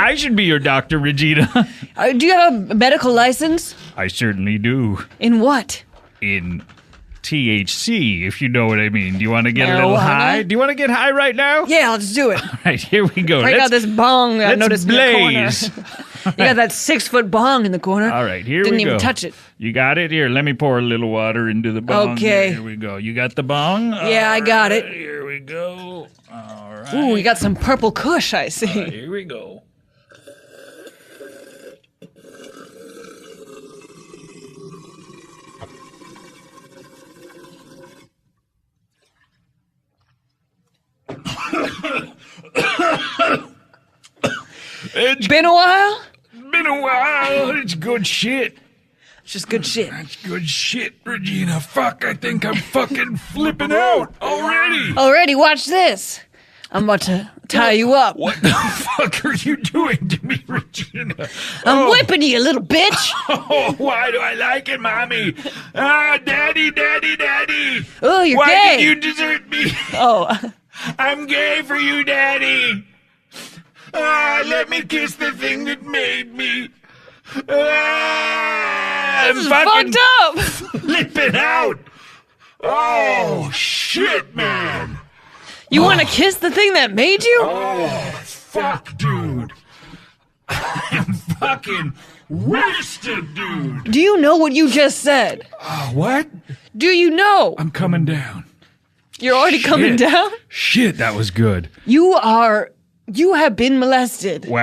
I should be your doctor, Regina. Do you have a medical license? I certainly do. In what? In THC, if you know what I mean. Do you want to get a little high? Do you want to get high right now? Yeah, let's do it. All right, here we go. Break out this bong I noticed blaze. in the corner. You got that 6-foot bong in the corner. All right, here Didn't we go. even touch it. You got it? Here, let me pour a little water into the bong. Okay. Here we go. You got the bong? Yeah, I got it. Here we go. All right. Ooh, you got some purple kush, I see. Here we go. It's been a while? Been a while. It's good shit. It's just good shit. That's good shit, Regina. Fuck, I think I'm fucking flipping out already. Already, watch this. I'm about to tie you up. What the fuck are you doing to me, Regina? I'm whipping you, little bitch. Oh, why do I like it, Mommy? Ah, Daddy, Daddy, Daddy. Oh, you're why gay. Why did you desert me? Oh. I'm gay for you, Daddy. Ah, let me kiss the thing that made me. Ah, This is fucked up. Flipping out. Oh, shit, man. You want to kiss the thing that made you? Oh, fuck, dude. I'm fucking wasted, dude. Do you know what you just said? What? Do you know? I'm coming down. You're already coming down? Shit, that was good. You have been molested. What?